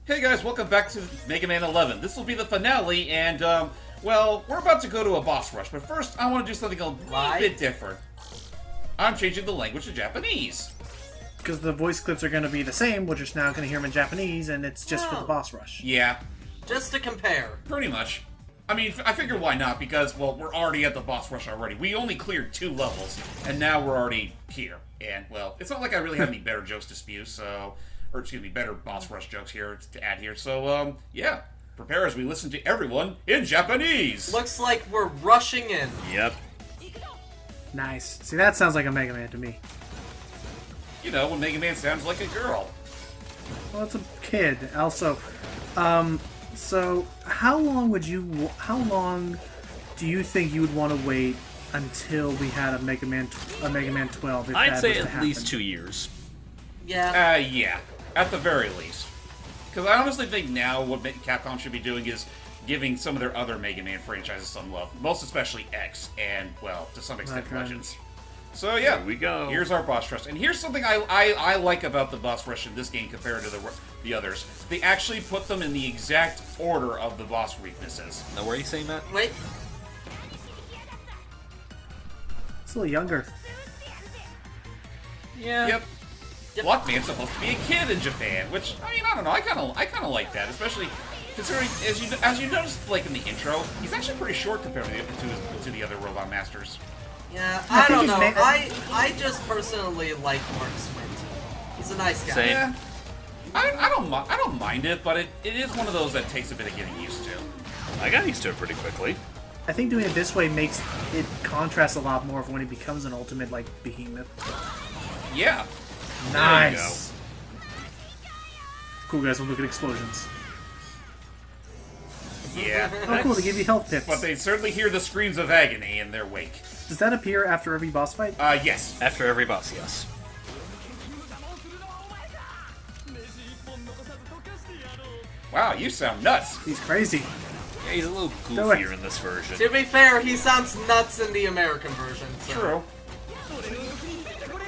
Hey guys, welcome back to Mega Man 11. This will be the finale, and, well, we're about to go to a boss rush, but first I want to do something a little bit different. I'm changing the language to Japanese. Because the voice clips are going to be the same, we're just now going to hear them in Japanese, and it's just for the boss rush. Yeah. Just to compare. Pretty much. I mean, I figured why not, because, well, we're already at the boss rush already. We only cleared 2 levels, and now we're already here. And, well, it's not like I really have any better jokes to spew, so... Or, excuse me, better boss rush jokes here to add here. So, yeah. Prepare as we listen to everyone in Japanese! Looks like we're rushing in. Yep. Nice. See, that sounds like a Mega Man to me. You know, when Mega Man sounds like a girl. Well, it's a kid. Also, so how long do you think you would want to wait until we had a Mega Man 12? If I'd that say was to at happen? least 2 years. Yeah. Yeah. At the very least. Because I honestly think now what Capcom should be doing is giving some of their other Mega Man franchises some love. Most especially X, and, well, to some extent, Legends. So, yeah. Here we go. Here's our boss rush. And here's something I like about the boss rush in this game compared to the others. They actually put them in the exact order of the boss weaknesses. Now, where are you saying that? Wait. It's a little younger. Yeah. Yep. Blockman's supposed to be a kid in Japan, which, I mean, I don't know, I kind of like that, especially considering, as you noticed, like, in the intro, he's actually pretty short compared to the other Robot Masters. Yeah, I don't know. I just personally like Mark Swint. He's a nice guy. Same. Yeah. I don't mind it, but it is one of those that takes a bit of getting used to. I got used to it pretty quickly. I think doing it this way makes it contrast a lot more of when he becomes an ultimate, like, behemoth. Yeah. Nice. Cool, guys. We'll look at explosions. Yeah. Oh, cool. They give you health pips. But they certainly hear the screams of agony in their wake. Does that appear after every boss fight? Yes. After every boss, yes. Wow, you sound nuts. He's crazy. Yeah, he's a little goofier in this version. To be fair, he sounds nuts in the American version. So. True.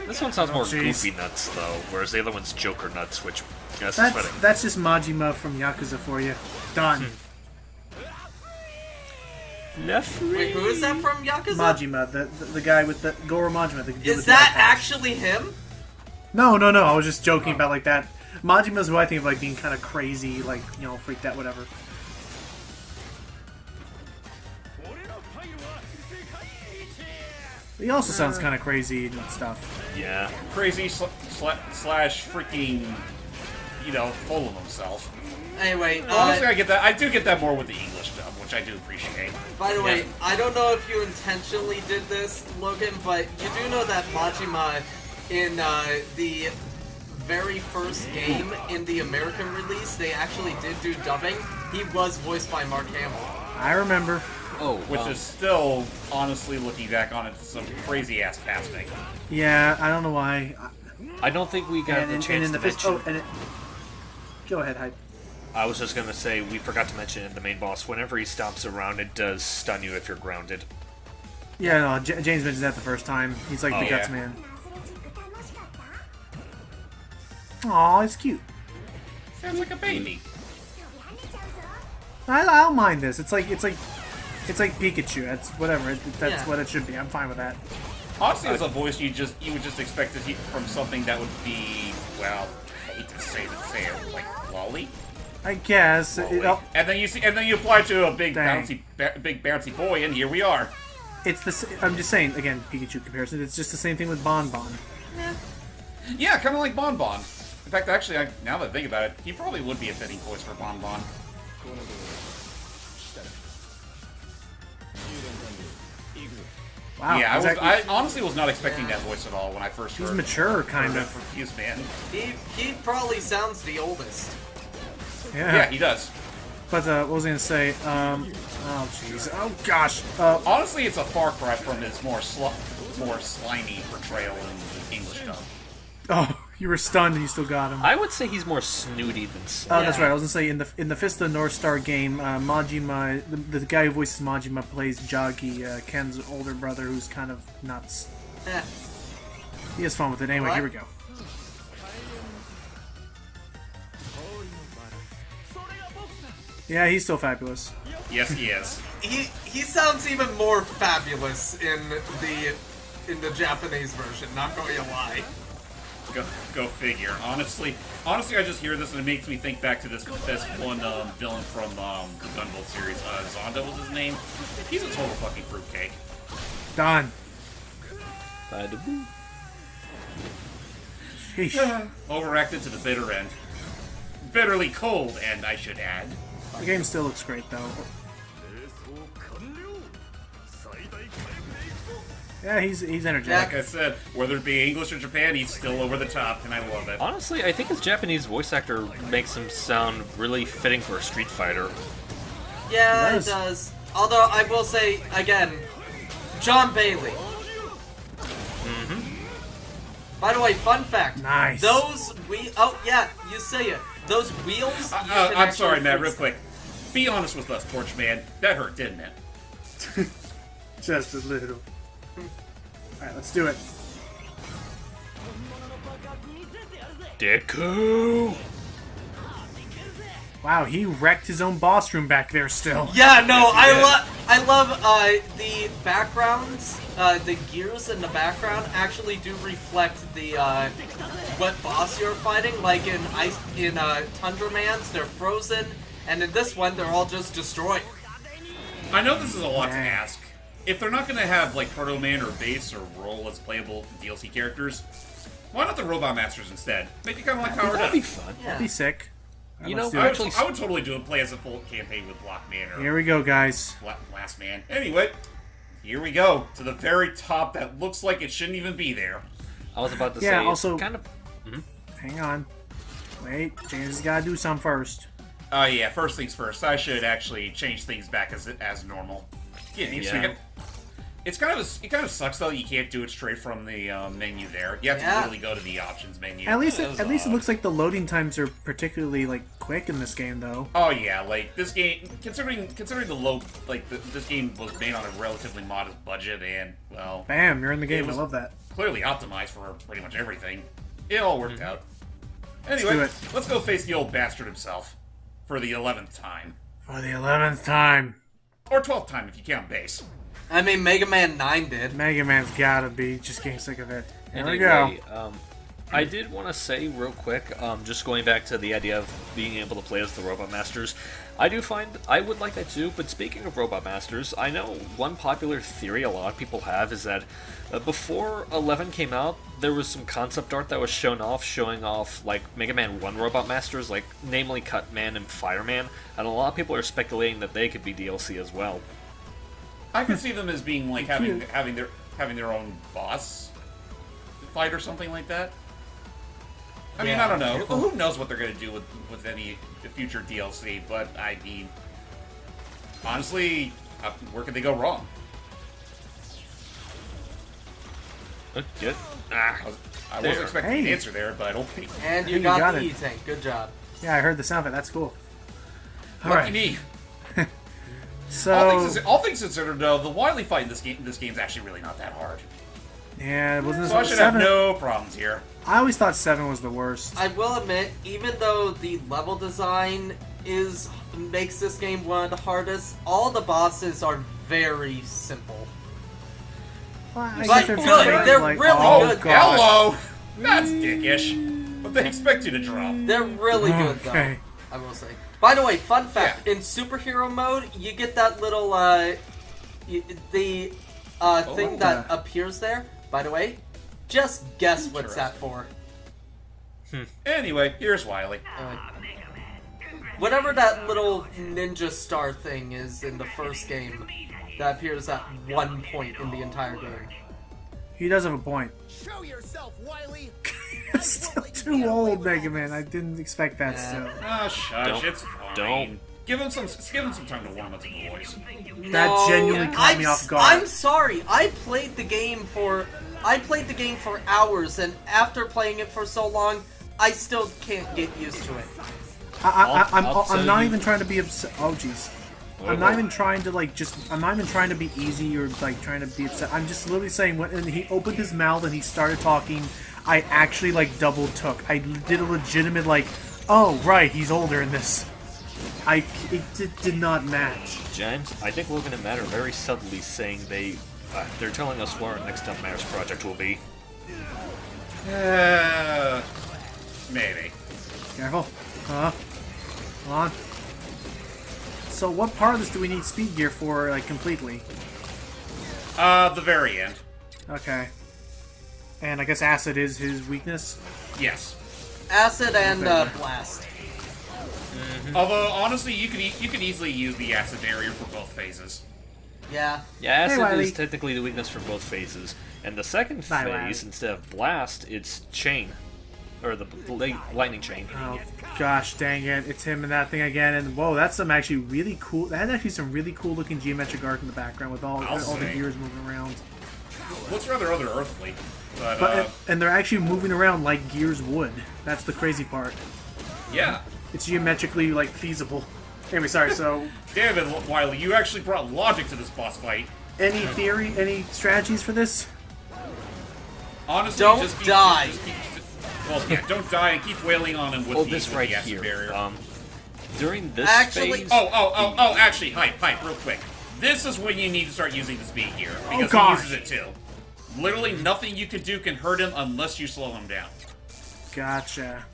This one sounds more jeez. goofy nuts, though, whereas the other one's Joker nuts, which, yes, is fitting. That's just Majima from Yakuza for you. Done. Wait, who is that from Yakuza? Majima, the guy with the Goro Majima. Is that actually him? No. I was just joking about like that. Majima's who I think of like being kind of crazy, like, you know, freaked out, whatever. He also sounds kind of crazy and stuff. Yeah. Crazy slash freaking, you know, full of himself. Anyway, Honestly, I get that. I do get that more with the English dub, which I do appreciate. by the way, I don't know if you intentionally did this, Logan, but you do know that Majima in the very first game in the American release, they actually did do dubbing. He was voiced by Mark Hamill. I remember. Oh, Which is still, honestly, looking back on it, some crazy-ass casting. Yeah, I don't know why. I don't think we got the chance to mention... Go ahead, Hype. I was just going to say, we forgot to mention in the main boss, whenever he stomps around, it does stun you if you're grounded. Yeah, no, James mentioned that the first time. He's like the Guts Man. Aw, it's cute. Sounds like a baby. I don't mind this. It's like Pikachu. That's whatever. That's what it should be. I'm fine with that. Honestly, as a voice, you would just expect to hear from something that would be, well, I hate to say it, like Wily. I guess. And then you apply it to a big bouncy boy, and here we are. It's I'm just saying again, Pikachu comparison. It's just the same thing with Bon Bon. Yeah, kind of like Bon Bon. In fact, actually, now that I think about it, he probably would be a fitting voice for Bon Bon. Wow. Yeah, I honestly was not expecting that voice at all when I first heard. He's mature, kind of. Confused man. He probably sounds the oldest. Yeah, he does. But what was I gonna say? Oh jeez. Oh gosh. Honestly, it's a far cry from his more slimy portrayal in the English dub. Oh, you were stunned and you still got him. I would say he's more snooty than Oh, that's right. I was gonna say in the Fist of the North Star game, Majima, the guy who voices Majima plays Jagi, Ken's older brother, who's kind of nuts. He has fun with it. Anyway, here we go. Yeah, he's still fabulous. Yes, he is. He sounds even more fabulous in the Japanese version. Not going to lie. Go figure. Honestly, I just hear this and it makes me think back to this one villain from the Gunvolt series. Zonda was his name. He's a total fucking fruitcake. Done. Bada-boo. Sheesh. Overacted to the bitter end. Bitterly cold, and I should add. The game still looks great, though. Yeah, he's energetic. Like I said, whether it be English or Japan, he's still over the top, and I love it. Honestly, I think his Japanese voice actor makes him sound really fitting for a Street Fighter. Yeah, it does. Although I will say again, John Bailey. By the way, fun fact. Nice. Those oh yeah, you say it. Those wheels. You can I'm sorry, actually Matt, real fix. quick. Be honest with us, Torchman. That hurt, didn't it? Just a little. Alright, let's do it. Deku! Wow, he wrecked his own boss room back there still. Yeah, no, Yes, I love the backgrounds, the gears in the background actually do reflect the what boss you're fighting. Like in Tundra Man's, they're frozen, and in this one, they're all just destroyed. I know this is a lot to Yeah. ask. If they're not going to have, like, Proto Man or Base or Roll as playable DLC characters, why not the Robot Masters instead? Make it kind of like Powered That'd Up. be fun. Yeah. Be sick. You Let's know, do it. actually- I would totally play as a full campaign with Block Man or Here we go, guys. Last Man. Anyway, here we go to the very top that looks like it shouldn't even be there. I was about to say, Yeah, it's also- kind of... Hang on. Wait, James has got to do some first. Oh yeah, first things first. I should actually change things back as normal. Yeah, Yeah. it kind of sucks though. You can't do it straight from the menu there. You have to Yeah. literally go to the options menu. At least, That was it odd. looks like the loading times are particularly like quick in this game, though. Oh yeah, like this game, considering the low, like this game was made on a relatively modest budget, and well, Bam, you're in the game. It was- I love that. clearly optimized for pretty much everything. It all worked out. do Anyway, it. let's go face the old bastard himself for the 11th time, For the 11th time, or 12th time if you count base. I mean, Mega Man 9 did. Mega Man's gotta be just getting sick of it. Here we Anyway, go. I did want to say real quick, just going back to the idea of being able to play as the Robot Masters, I do find I would like that too. But speaking of Robot Masters, I know one popular theory a lot of people have is that before 11 came out, there was some concept art that was showing off like Mega Man 1 Robot Masters, like namely Cutman and Fireman, and a lot of people are speculating that they could be DLC as well. I can see them as being like having Cute. having their own boss fight or something like that. I mean, Yeah. I don't know. Who knows what they're going to do with any future DLC? But I mean, honestly, where could they go wrong? Good. I There. wasn't expecting an Hey. answer there, but okay. And Hey, you you got, got the it. E-Tank. Good job. Yeah, I heard the sound of it. That's cool. All Lucky right. me. So, All things considered, though, the Wily fight in this game's actually really not that hard. yeah, wasn't So I this should have 7? no problems here. I always thought 7 was the worst. I will admit, even though the level design makes this game one of the hardest, all the bosses are very simple. Well, I But guess they're good, trying, they're like, really oh, good. gosh. Hello! That's dickish. But they expect you to drop. They're really good, Okay. though. I will say. By the way, fun fact: in superhero mode, you get that little thing that appears there. By the way, just guess what's that for. Anyway, here's Wily. Whatever that little ninja star thing is in the first game, that appears at one point in the entire game. He does have a point. Show yourself, Wily. Still too old, Mega Man. I didn't expect that still. Ah, shush, Don't- it's fine. don't. Give him some time to warm up to the voice. That genuinely caught me off guard. I'm sorry. I played the game for hours, and after playing it for so long, I still can't get used to it. I'll tell I'm not you- even trying to be upset. Oh, jeez. I'm not even trying to I'm not even trying to be easy or like trying to be upset. I'm just literally saying when he opened his mouth and he started talking, I actually like double took. I did a legitimate like, oh right, he's older in this. It did not match. James, I think we're going to matter very subtly saying they're telling us what our next Up Matters project will be. Maybe. Careful. Come on. So what part of this do we need speed gear for, like, completely? The very end. Okay. And I guess acid is his weakness? Yes. Acid and blast. Although, honestly, you could easily use the acid barrier for both phases. Yeah. Yeah, Acid Wily. is technically the weakness for both phases. And the second Bye, phase, Wily. instead of Blast, it's Chain. Or the Lightning Chain. Oh, gosh dang it. It's him and that thing again. And whoa, that's some actually really cool... That has actually some really cool looking geometric art in the background with all the say. gears moving around. Looks rather other-earthly. But, And they're actually moving around like gears would. That's the crazy part. yeah. It's geometrically, like, feasible. Anyway, sorry, so... Damn it, Wily, you actually brought logic to this boss fight. Any theory, any strategies for this? Honestly, Don't just keep, die. Well, yeah, don't die and keep wailing on him with Oh, the, this with right the acid here. barrier. Actually- During this phase... Actually, hype, real quick. This is when you need to start using the speed gear, because he gosh. uses it too. Literally nothing you can do can hurt him unless you slow him down. Gotcha.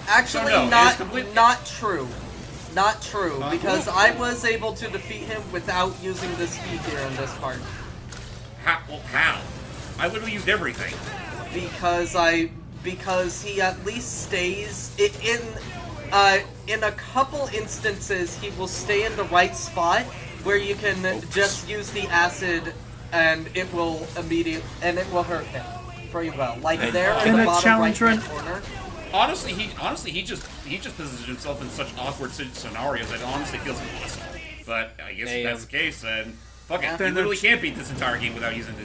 Actually, No, it is completely- not true. Not true, because I was able to defeat him without using the speed gear in this part. How? I literally used everything. Because he at least stays in a couple instances he will stay in the right spot where you can just use the acid and it will hurt him pretty well. Like there in Can the a bottom challenge right run- corner. Honestly, he just positions himself in such awkward scenarios that it honestly feels impossible. But I guess if that's the case, then fuck it. Then You literally it's- can't beat this entire game without using A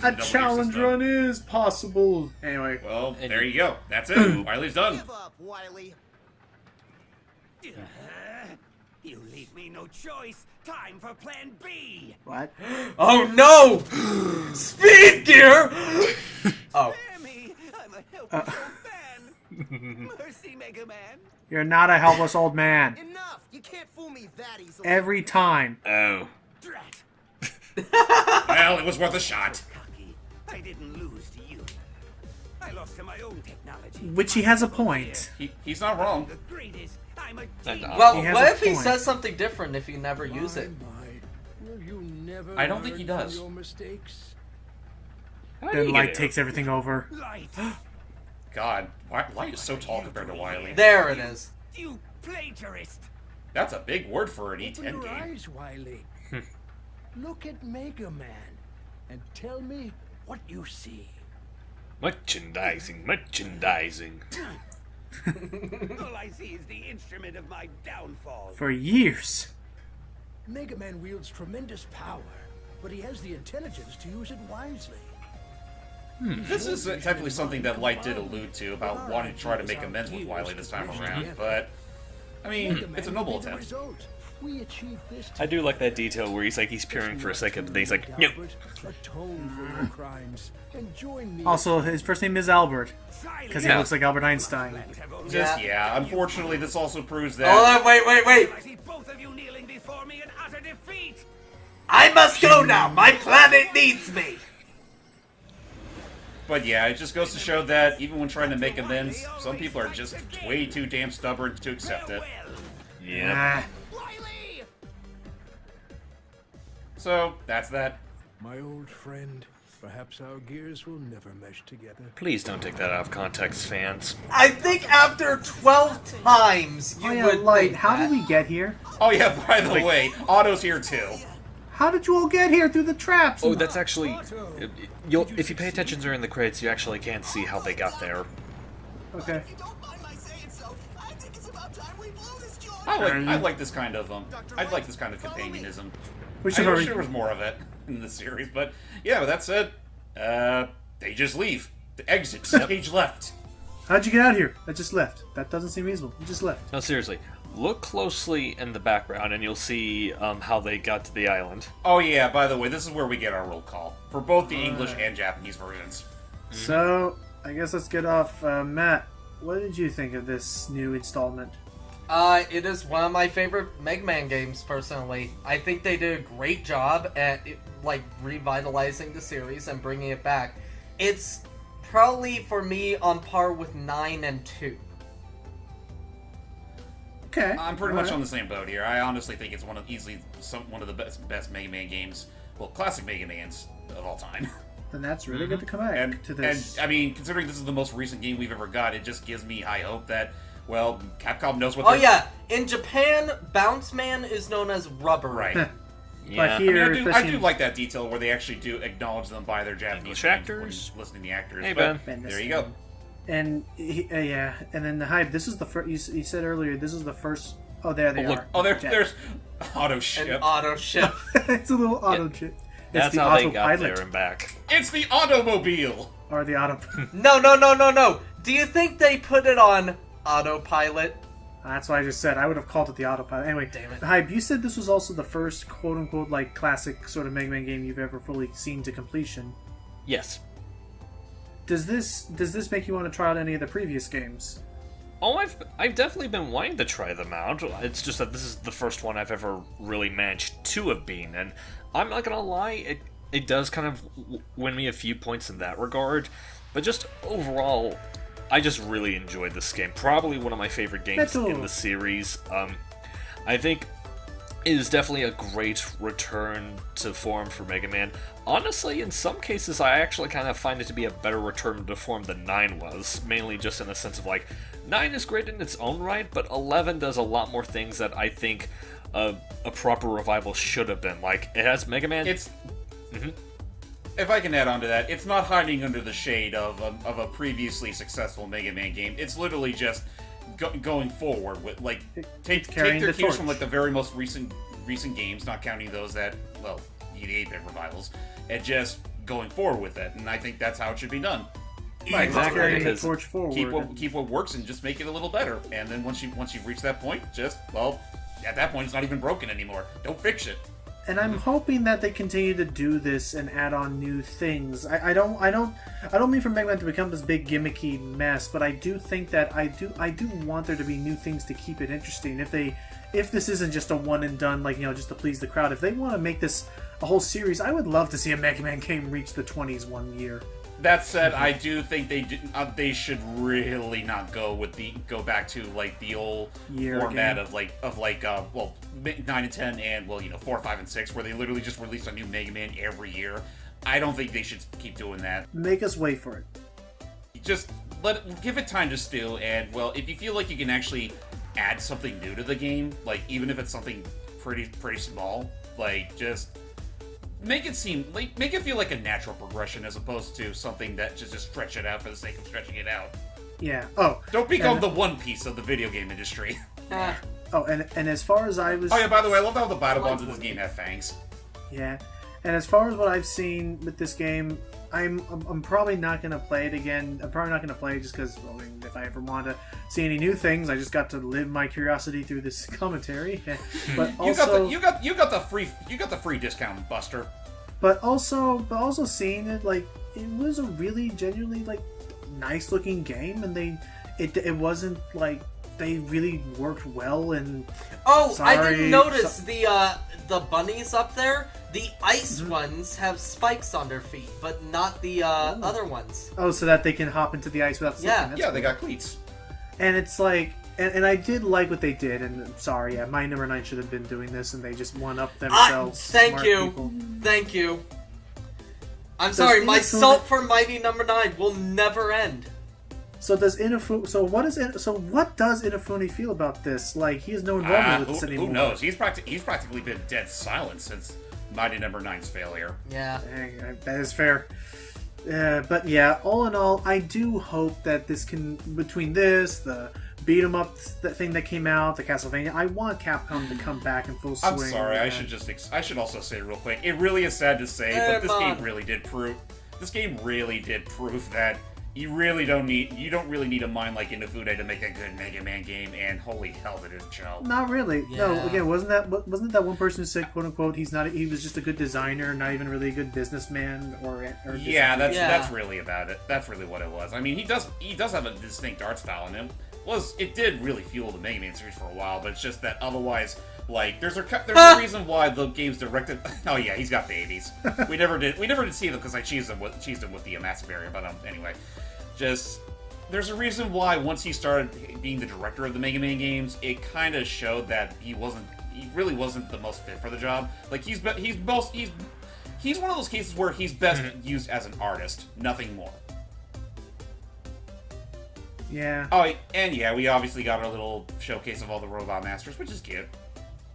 double gear challenge system. run is possible. Anyway. Well, there you go. That's it. Wily's done. Give up, Wily. You leave me no choice. Time for plan B. What? Oh no! Speed gear! Oh. Sammy, I'm a helpless old man. Mercy, Mega Man. You're not a helpless old man. Enough! You can't fool me that easily. Every time. Oh. Drat. Well, it was worth a shot. Cocky. I didn't lose to you. I lost to my own technology. Which he has a point. He's not wrong. The greatest. I'm a And, genius. Well, He has what a if he point. says something different if you never use it? Will you never I don't think he learn from does. your mistakes? How did Then he light get takes everything over. Light. God, Light is so tall compared to Wily. There it is. You plagiarist. That's a big word for an Open E10 your game. eyes, Wily. Look at Mega Man and tell me what you see. Merchandising. All I see is the instrument of my downfall. For years. Mega Man wields tremendous power, but he has the intelligence to use it wisely. This is technically something that Light did allude to about wanting to try to make amends with Wily this time around, but I mean, it's a noble Mega Man attempt. be the result. We achieved this I do like that detail where he's peering for a second, and then he's like, no. Albert, atone for your crimes and join me. Also, his first name is Albert. Silence. Because he Yeah. looks like Albert Einstein. Just, yeah, unfortunately, this also proves that. Hold on, wait. I see both of you kneeling before me in utter defeat. I must go now. My planet needs me. But yeah, it just goes to show that even when trying to make amends, some people are just way too damn stubborn to accept it. Yeah. Wily! So, that's that. My old friend, perhaps our gears will never mesh together. Please don't take that out of context, fans. I think after 12 times you Oh yeah, would Light, think how that. did we get here? Oh yeah, by the way, Otto's here too. How did you all get here through the traps? Oh, that's actually... if you pay attention during the credits, you actually can see how they got there. Okay. If you don't mind my saying so, I think it's about time we blew this joint. I like this kind of I'd like this kind of companionism. We I should wish already... there was more of it in this series, but yeah, with that said, they just leave. The exit, stage left. How'd you get out of here? I just left. That doesn't seem reasonable. You just left. No, seriously. Look closely in the background, and you'll see how they got to the island. Oh yeah, by the way, this is where we get our roll call for both the English and Japanese versions. So, I guess let's get off. Matt, what did you think of this new installment? It is one of my favorite Mega Man games, personally. I think they did a great job at, like, revitalizing the series and bringing it back. It's probably, for me, on par with 9 and 2. Okay. I'm pretty much on the same boat here. I honestly think it's one of the best Mega Man games, well, classic Mega Mans of all time. Then that's really good to come back to this. And, I mean, considering this is the most recent game we've ever got, it just gives me high hope that, well, Capcom knows what Oh they're... yeah, in Japan, Bounce Man is known as Rubber. Right. But I here, mean, I do like that detail where they actually do acknowledge them by their Japanese English names actors. when listening to the actors. Hey, But Ben. there you go. And yeah, and then the hype. This is the first. You said earlier. This is the first. Oh, there they are. Oh, Jet. there's auto ship. An auto ship. It's a little auto chip. It's That's the how they got autopilot there and back. It's the automobile. or the auto. No. Do you think they put it on autopilot? That's what I just said. I would have called it the autopilot. Anyway, Damn it. Hype, you said this was also the first quote-unquote like classic sort of Mega Man game you've ever fully seen to completion. Yes. Does this make you want to try out any of the previous games? Oh, I've definitely been wanting to try them out. It's just that this is the first one I've ever really managed to have been, and I'm not gonna lie, it does kind of win me a few points in that regard, but just overall, I just really enjoyed this game. Probably one of my favorite games in the series. I think it is definitely a great return to form for Mega Man. Honestly, in some cases, I actually kind of find it to be a better return to form than 9 was. Mainly just in the sense of, like, 9 is great in its own right, but 11 does a lot more things that I think a proper revival should have been. Like, it has Mega Man... If I can add on to that, it's not hiding under the shade of a previously successful Mega Man game. It's literally just going forward with, like, take their cues from, like, the very most recent games, not counting those that, well, the 8-bit revivals, and just going forward with it. And I think that's how it should be done. Right, Exactly, carrying the because torch forward. Keep what works and just make it a little better. And then once you've reached that point, just, well, at that point it's not even broken anymore. Don't fix it. And I'm hoping that they continue to do this and add on new things. I don't mean for Mega Man to become this big gimmicky mess, but I do think that I do want there to be new things to keep it interesting. If this isn't just a one and done, like, you know, just to please the crowd, if they want to make this a whole series, I would love to see a Mega Man game reach the 20s one year. That said, I do think they should really not go back to, like, the old format game. of 9 and 10 and, well, 4, 5, and 6, where they literally just release a new Mega Man every year. I don't think they should keep doing that. Make us wait for it. Just give it time to stew, and, well, if you feel like you can actually add something new to the game, like, even if it's something pretty small, like, just make it feel like a natural progression as opposed to something that just stretch it out for the sake of stretching it out. Yeah. Oh. Don't become the One Piece of the video game industry. Oh, and as far as I was... Oh yeah, by the way, I love how the battle bonds in this game have fangs. Yeah. And as far as what I've seen with this game, I'm probably not going to play it again. I'm probably not going to play it just because, well, I mean, if I ever want to see any new things, I just got to live my curiosity through this commentary. But also, you got the free discount, Buster. But also seeing it, like, it was a really genuinely, like, nice looking game, and it wasn't like they really worked well. And I didn't notice the bunnies up there. The ice ones have spikes on their feet, but not the other ones. Oh, so that they can hop into the ice without slipping. Yeah. That's Yeah, cool. they got cleats. And it's like, and I did like what they did. And sorry, yeah, my number 9 should have been doing this, and they just one-upped themselves. Thank smart you. people. Thank you. I'm sorry, my Inafune- salt for Mighty Number 9 will never end. So does Inafune? So what does Inafune feel about this? Like, he has no involvement with this anymore. Who knows? He's practically been dead silent since Mighty Number 9's failure. Yeah. Dang, that is fair. But yeah, all in all, I do hope that this can, between this, the beat 'em up thing that came out, the Castlevania, I want Capcom to come back in full swing. I'm sorry. I should also say real quick. It really is sad to say, but this game really did prove. This game really did prove that you don't really need a mind like Inafune to make a good Mega Man game. And holy hell, did it show! Not really. Yeah. No. Again, wasn't that one person who said, "quote unquote," he was just a good designer, not even really a good businessman or Yeah, that's really about it. That's really what it was. I mean, he does have a distinct art style in him, it did really fuel the Mega Man series for a while, but it's just that otherwise, like, there's a reason why the game's directed. Oh yeah, he's got babies. We never did see them because I cheesed him with the Massive Barrier. But anyway, just there's a reason why once he started being the director of the Mega Man games, it kind of showed that he really wasn't the most fit for the job. Like he's one of those cases where he's best used as an artist, nothing more. Yeah. Oh, and yeah, we obviously got our little showcase of all the Robot Masters, which is cute.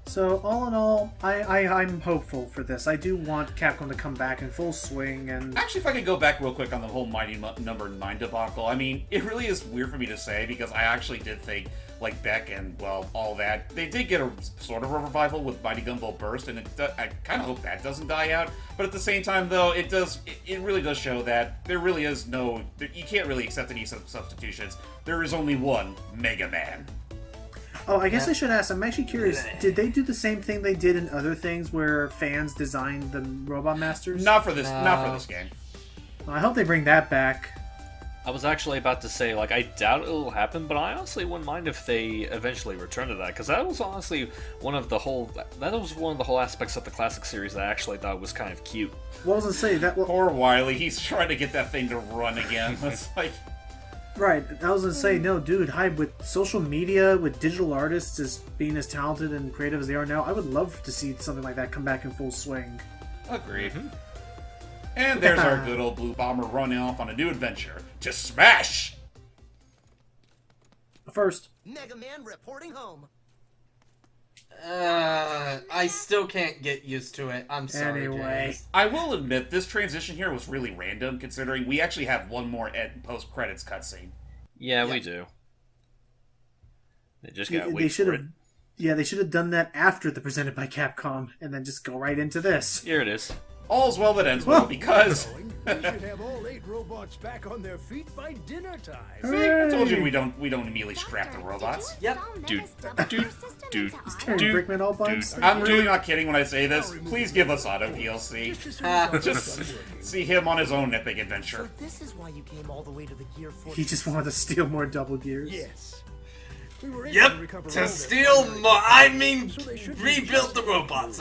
So, all in all, I'm hopeful for this. I do want Capcom to come back in full swing, and... Actually, if I could go back real quick on the whole Mighty Number 9 debacle, I mean, it really is weird for me to say, because I actually did think, like, Beck and, well, all that, they did get a sort of a revival with Mighty Gumball Burst, and I kind of hope that doesn't die out, but at the same time, though, it really does show that there really is you can't really accept any substitutions. There is only one Mega Man. Oh, I guess I should ask. I'm actually curious. Did they do the same thing they did in other things where fans designed the Robot Masters? Not for this game. I hope they bring that back. I was actually about to say, like, I doubt it'll happen, but I honestly wouldn't mind if they eventually return to that, because that was honestly one of the whole aspects of the classic series that I actually thought was kind of cute. What was I say? Poor Wily, he's trying to get that thing to run again. It's like... Right, I was gonna say, no, dude, with social media, with digital artists as being as talented and creative as they are now, I would love to see something like that come back in full swing. Agreed. And there's our good old Blue Bomber running off on a new adventure to smash! First. Mega Man reporting home. I still can't get used to it. I'm sorry, Anyway. James. I will admit, this transition here was really random, considering we actually have one more post-credits cutscene. Yeah, we do. They just gotta wait for it. Yeah, they should have done that after the presented by Capcom, and then just go right into this. Here it is. All's well that ends well, because... We should have all 8 robots back on their feet by dinner time. See, I told you we don't immediately scrap the robots. Yep. Dude. Carrying Brickman all bunch. I'm really not kidding when I say this. Please give us Auto DLC. Just see him on his own epic adventure. This is why you came all the way to the Gear Force. He just wanted to steal more double gears. Yes. We were able to Yep. recover all To their steal property. more. I mean, rebuild the robots.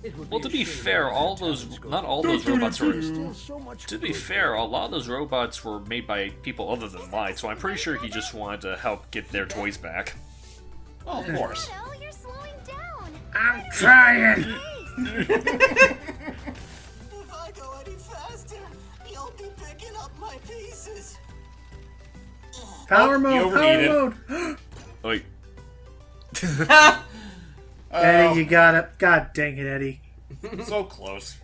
It would Well, be to be a shame fair, if not all those robots were... still so much To be good. fair, a lot of those robots were made by people other than Light, so I'm pretty sure he just wanted to help get their toys back. Oh, of course. Shadow, you're slowing down. I'm trying! If I go any faster, you'll be picking up my pieces. Power you mode! overheated. Power mode! Wait. Eddie, you got it. God dang it, Eddie. So close.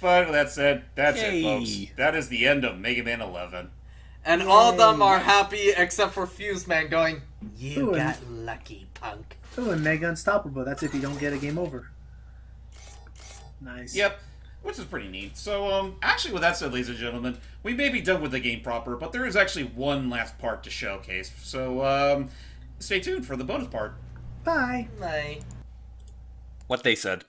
But that said, that's it, Yay. folks. That is the end of Mega Man 11. And all of them are happy except for Fuse Man going, "You Ooh, got lucky, punk." Oh, and Mega Unstoppable. That's if you don't get a game over. Nice. Yep, which is pretty neat. So, actually, with that said, ladies and gentlemen, we may be done with the game proper, but there is actually one last part to showcase. So, stay tuned for the bonus part. Bye. Bye. What they said.